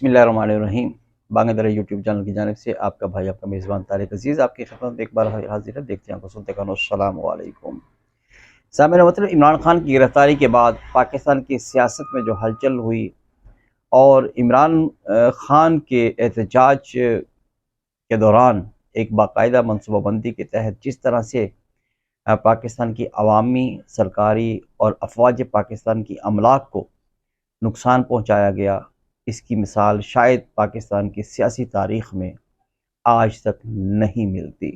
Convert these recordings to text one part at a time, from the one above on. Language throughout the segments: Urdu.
بسم اللہ الرحمن الرحیم۔ بانگ درہ یوٹیوب چینل کی جانب سے آپ کا بھائی، آپ کا میزبان طارق عزیز آپ کی خدمت میں ایک بار حاضر ہے۔ دیکھتے ہیں آپ کو سنتے کانو۔ السلام علیکم سامعین، مطلب عمران خان کی گرفتاری کے بعد پاکستان کی سیاست میں جو ہلچل ہوئی اور عمران خان کے احتجاج کے دوران ایک باقاعدہ منصوبہ بندی کے تحت جس طرح سے پاکستان کی عوامی، سرکاری اور افواج پاکستان کی املاک کو نقصان پہنچایا گیا، اس کی مثال شاید پاکستان کی سیاسی تاریخ میں آج تک نہیں ملتی۔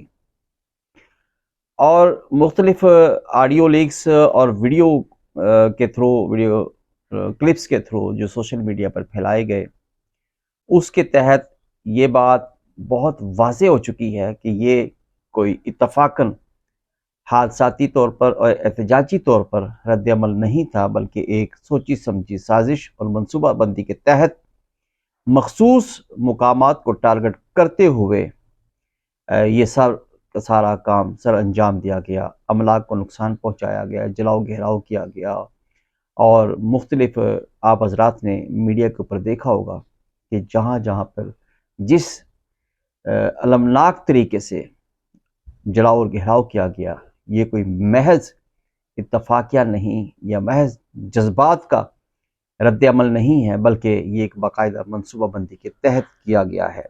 اور مختلف آڈیو لیکس اور ویڈیو کے تھرو، ویڈیو کلپس کے تھرو جو سوشل میڈیا پر پھیلائے گئے، اس کے تحت یہ بات بہت واضح ہو چکی ہے کہ یہ کوئی اتفاقاً حادثاتی طور پر اور احتجاجی طور پر رد عمل نہیں تھا، بلکہ ایک سوچی سمجھی سازش اور منصوبہ بندی کے تحت مخصوص مقامات کو ٹارگٹ کرتے ہوئے یہ سارا کام سر انجام دیا گیا، املاک کو نقصان پہنچایا گیا، جلاؤ گھیراؤ کیا گیا۔ اور مختلف آپ حضرات نے میڈیا کے اوپر دیکھا ہوگا کہ جہاں جہاں پر جس المناک طریقے سے جلاؤ اور گھیراؤ کیا گیا، یہ کوئی محض اتفاقیہ نہیں یا محض جذبات کا رد عمل نہیں ہے، بلکہ یہ ایک باقاعدہ منصوبہ بندی کے تحت کیا گیا ہے۔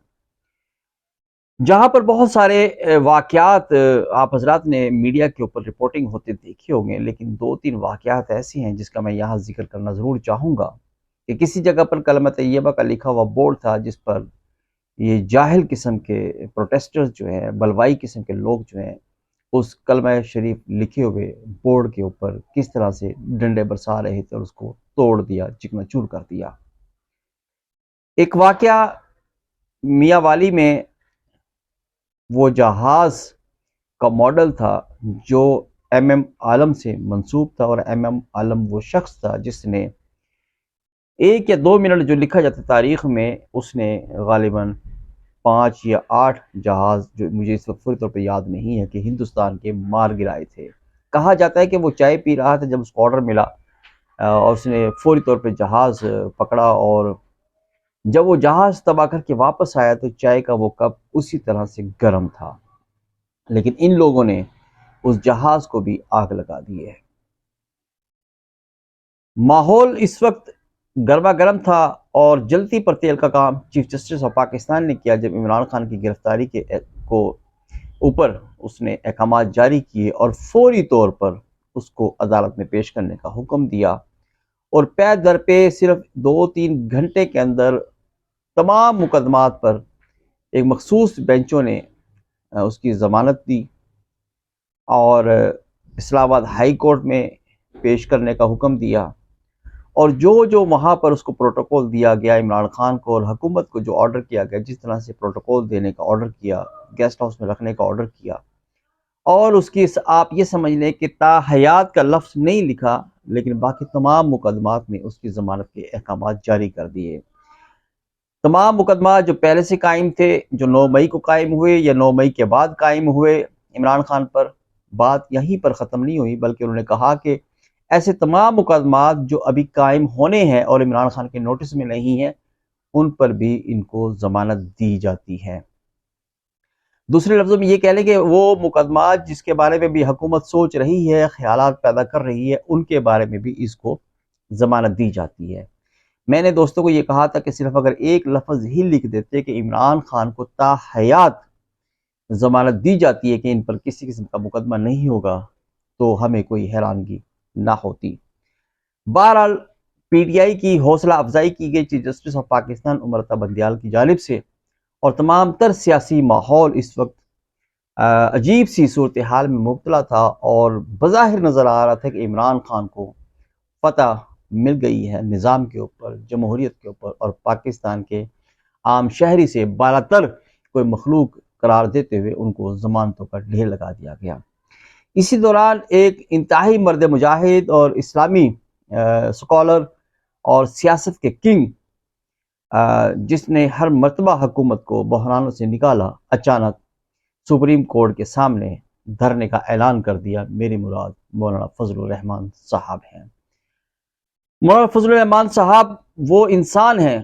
جہاں پر بہت سارے واقعات آپ حضرات نے میڈیا کے اوپر رپورٹنگ ہوتے دیکھے ہوں گے، لیکن 2-3 واقعات ایسے ہیں جس کا میں یہاں ذکر کرنا ضرور چاہوں گا کہ کسی جگہ پر کلمہ طیبہ کا لکھا ہوا بورڈ تھا جس پر یہ جاہل قسم کے پروٹیسٹرز جو ہیں، بلوائی قسم کے لوگ جو ہیں، اس کلمہ شریف لکھے ہوئے بورڈ کے اوپر کس طرح سے ڈنڈے برسا رہے تھے اور اس کو توڑ دیا، چکنا چور کر دیا۔ ایک واقعہ میاں والی میں وہ جہاز کا ماڈل تھا جو ایم عالم سے منسوب تھا، اور ایم عالم وہ شخص تھا جس نے 1 یا 2 منٹ جو لکھا جاتا تاریخ میں، اس نے غالباً 5 یا 8 جہاز، جو مجھے اس وقت فوری طور پہ یاد نہیں ہے، کہ ہندوستان کے مار گرائے تھے۔ کہا جاتا ہے کہ وہ چائے پی رہا تھا جب اس کو آرڈر ملا، اور اس نے فوری طور پہ جہاز پکڑا، اور جب وہ جہاز تباہ کر کے واپس آیا تو چائے کا وہ کپ اسی طرح سے گرم تھا، لیکن ان لوگوں نے اس جہاز کو بھی آگ لگا دی ہے۔ ماحول اس وقت گرما گرم تھا، اور جلتی پر تیل کا کام چیف جسٹس آف پاکستان نے کیا جب عمران خان کی گرفتاری کے اوپر اس نے احکامات جاری کیے اور فوری طور پر اس کو عدالت میں پیش کرنے کا حکم دیا، اور پے در پہ صرف 2-3 گھنٹے کے اندر تمام مقدمات پر ایک مخصوص بینچوں نے اس کی ضمانت دی اور اسلام آباد ہائی کورٹ میں پیش کرنے کا حکم دیا، اور جو وہاں پر اس کو پروٹوکول دیا گیا، عمران خان کو اور حکومت کو جو آرڈر کیا گیا، جس طرح سے پروٹوکول دینے کا آرڈر کیا، گیسٹ ہاؤس میں رکھنے کا آرڈر کیا، اور اس کی آپ یہ سمجھ لیں کہ تا حیات کا لفظ نہیں لکھا، لیکن باقی تمام مقدمات میں اس کی ضمانت کے احکامات جاری کر دیے۔ تمام مقدمات جو پہلے سے قائم تھے، جو 9 مئی کو قائم ہوئے یا 9 مئی کے بعد قائم ہوئے عمران خان پر، بات یہیں پر ختم نہیں ہوئی، بلکہ انہوں نے کہا کہ ایسے تمام مقدمات جو ابھی قائم ہونے ہیں اور عمران خان کے نوٹس میں نہیں ہیں، ان پر بھی ان کو ضمانت دی جاتی ہے۔ دوسرے لفظوں میں یہ کہہ لیں کہ وہ مقدمات جس کے بارے میں بھی حکومت سوچ رہی ہے، خیالات پیدا کر رہی ہے، ان کے بارے میں بھی اس کو ضمانت دی جاتی ہے۔ میں نے دوستوں کو یہ کہا تھا کہ صرف اگر ایک لفظ ہی لکھ دیتے کہ عمران خان کو تا حیات ضمانت دی جاتی ہے کہ ان پر کسی قسم کا مقدمہ نہیں ہوگا، تو ہمیں کوئی حیرانگی نہ ہوتی۔ بہرحال پی ٹی آئی کی حوصلہ افزائی کی گئی chief justice of Pakistan Amrita Bandial کی جانب سے، اور تمام تر سیاسی ماحول اس وقت عجیب سی صورتحال میں مبتلا تھا، اور بظاہر نظر آ رہا تھا کہ عمران خان کو فتح مل گئی ہے نظام کے اوپر، جمہوریت کے اوپر، اور پاکستان کے عام شہری سے بالاتر کوئی مخلوق قرار دیتے ہوئے ان کو ضمانتوں کا ڈھیر لگا دیا گیا۔ اسی دوران ایک انتہائی مرد مجاہد اور اسلامی سکالر اور سیاست کے کنگ، جس نے ہر مرتبہ حکومت کو بحرانوں سے نکالا، اچانک سپریم کورٹ کے سامنے دھرنے کا اعلان کر دیا۔ میری مراد مولانا فضل الرحمان صاحب ہیں۔ مولانا فضل الرحمان صاحب وہ انسان ہیں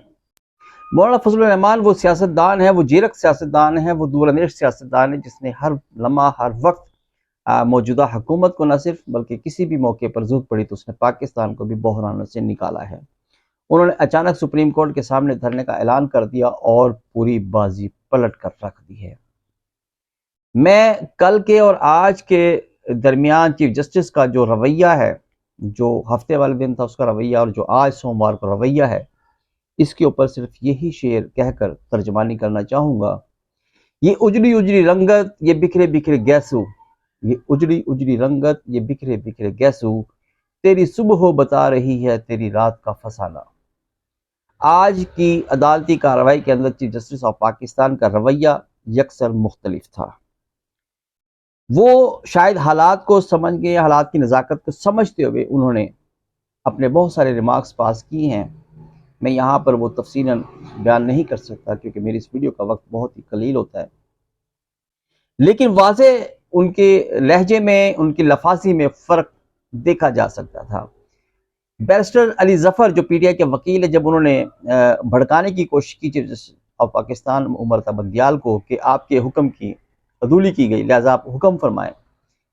مولانا فضل الرحمان وہ سیاستدان ہے، وہ جیرک سیاستدان ہے، وہ دور اندیش سیاستدان ہے جس نے ہر لمحہ ہر وقت موجودہ حکومت کو نہ صرف بلکہ کسی بھی موقع پر ضرورت پڑی تو اس نے پاکستان کو بھی بحرانوں سے نکالا ہے۔ انہوں نے اچانک سپریم کورٹ کے سامنے دھرنے کا اعلان کر دیا اور پوری بازی پلٹ کر رکھ دی ہے۔ میں کل کے اور آج کے درمیان چیف جسٹس کا جو رویہ ہے، جو ہفتے والے دن تھا اس کا رویہ اور جو آج سوموار کو رویہ ہے، اس کے اوپر صرف یہی شعر کہہ کر ترجمانی کرنا چاہوں گا۔ یہ اجڑی اجڑی رنگت، یہ بکھرے بکھرے گیسو، یہ اجڑی اجڑی رنگت، یہ بکھرے بکھرے گیسو، تیری صبح بتا رہی ہے تیری رات کا فسانہ۔ آج کی عدالتی کارروائی کے اندر چیف جسٹس آف پاکستان کا رویہ یکسر مختلف تھا۔ وہ شاید حالات کو سمجھ گئے، حالات کی نزاکت کو سمجھتے ہوئے انہوں نے اپنے بہت سارے ریمارکس پاس کیے ہیں۔ میں یہاں پر وہ تفصیلاً بیان نہیں کر سکتا کیونکہ میری اس ویڈیو کا وقت بہت ہی قلیل ہوتا ہے، لیکن واضح ان کے لہجے میں، ان کی لفاظی میں فرق دیکھا جا سکتا تھا۔ بیرسٹر علی ظفر جو پی ٹی آئی کے وکیل ہے، جب انہوں نے بھڑکانے کی کوشش کی چیف جسٹس آف پاکستان عمر بندیال کو کہ آپ کے حکم کی عدولی کی گئی لہذا آپ حکم فرمائیں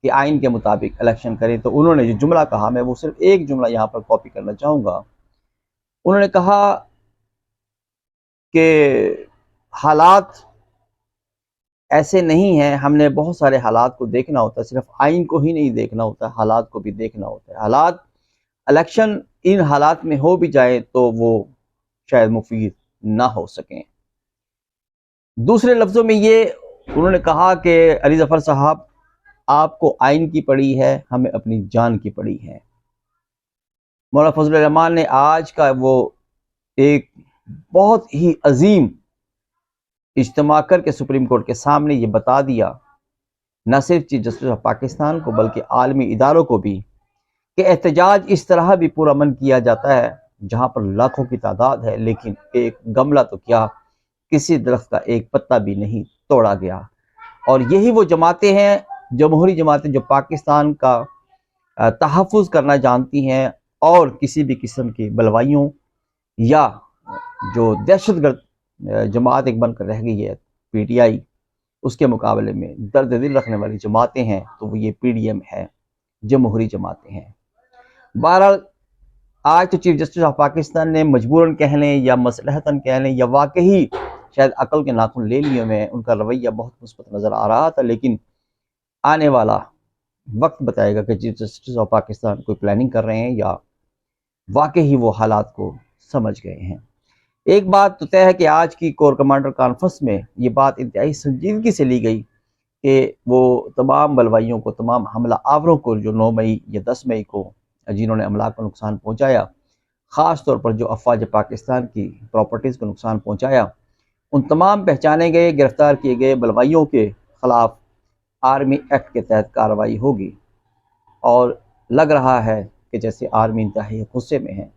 کہ آئین کے مطابق الیکشن کریں، تو انہوں نے جو جملہ کہا، میں وہ صرف ایک جملہ یہاں پر کاپی کرنا چاہوں گا۔ انہوں نے کہا کہ حالات ایسے نہیں ہیں، ہم نے بہت سارے حالات کو دیکھنا ہوتا ہے، صرف آئین کو ہی نہیں دیکھنا ہوتا، حالات کو بھی دیکھنا ہوتا ہے۔ حالات الیکشن ان حالات میں ہو بھی جائے تو وہ شاید مفید نہ ہو سکیں۔ دوسرے لفظوں میں یہ انہوں نے کہا کہ علی ظفر صاحب، آپ کو آئین کی پڑی ہے، ہمیں اپنی جان کی پڑی ہے۔ مولانا فضل الرحمان نے آج کا وہ ایک بہت ہی عظیم اجتماع کر کے سپریم کورٹ کے سامنے یہ بتا دیا، نہ صرف چیف جسٹس آف پاکستان کو بلکہ عالمی اداروں کو بھی، کہ احتجاج اس طرح بھی پورا من کیا جاتا ہے جہاں پر لاکھوں کی تعداد ہے لیکن ایک گملہ تو کیا، کسی درخت کا ایک پتا بھی نہیں توڑا گیا۔ اور یہی وہ جماعتیں ہیں، جمہوری جماعتیں، جو پاکستان کا تحفظ کرنا جانتی ہیں اور کسی بھی قسم کی بلوائیوں یا جو دہشت گرد جماعت ایک بن کر رہ گئی ہے پی ٹی آئی، اس کے مقابلے میں درد دل رکھنے والی جماعتیں ہیں تو وہ یہ پی ڈی ایم ہے، جمہوری جماعتیں ہیں۔ بہرحال آج تو چیف جسٹس آف پاکستان نے مجبوراً کہہ لیں یا مصلحتاً کہہ لیں یا واقعی شاید عقل کے ناخن لے لیے میں، ان کا رویہ بہت مثبت نظر آ رہا تھا، لیکن آنے والا وقت بتائے گا کہ چیف جسٹس آف پاکستان کوئی پلاننگ کر رہے ہیں یا واقعی وہ حالات کو سمجھ گئے ہیں۔ ایک بات تو طے ہے کہ آج کی کور کمانڈر کانفرنس میں یہ بات انتہائی سنجیدگی سے لی گئی کہ وہ تمام بلوائیوں کو، تمام حملہ آوروں کو جو 9 مئی یا 10 مئی کو جنہوں نے املاک کو نقصان پہنچایا، خاص طور پر جو افواج پاکستان کی پراپرٹیز کو نقصان پہنچایا، ان تمام پہچانے گئے، گرفتار کیے گئے بلوائیوں کے خلاف آرمی ایکٹ کے تحت کارروائی ہوگی۔ اور لگ رہا ہے کہ جیسے آرمی انتہائی غصے میں ہے۔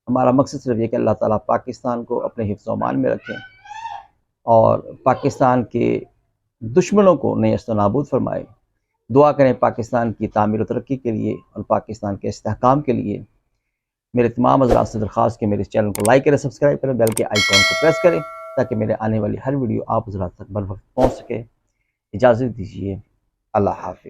ہمارا مقصد صرف یہ کہ اللہ تعالیٰ پاکستان کو اپنے حفظ و امان میں رکھیں اور پاکستان کے دشمنوں کو نیست و نابود فرمائے۔ دعا کریں پاکستان کی تعمیر و ترقی کے لیے اور پاکستان کے استحکام کے لیے۔ میرے تمام حضرات سے درخواست کہ میرے اس چینل کو لائک کریں، سبسکرائب کریں، بیل کے آئیکن کو پریس کریں تاکہ میرے آنے والی ہر ویڈیو آپ حضرات تک بر وقت پہنچ سکے۔ اجازت دیجیے، اللہ حافظ۔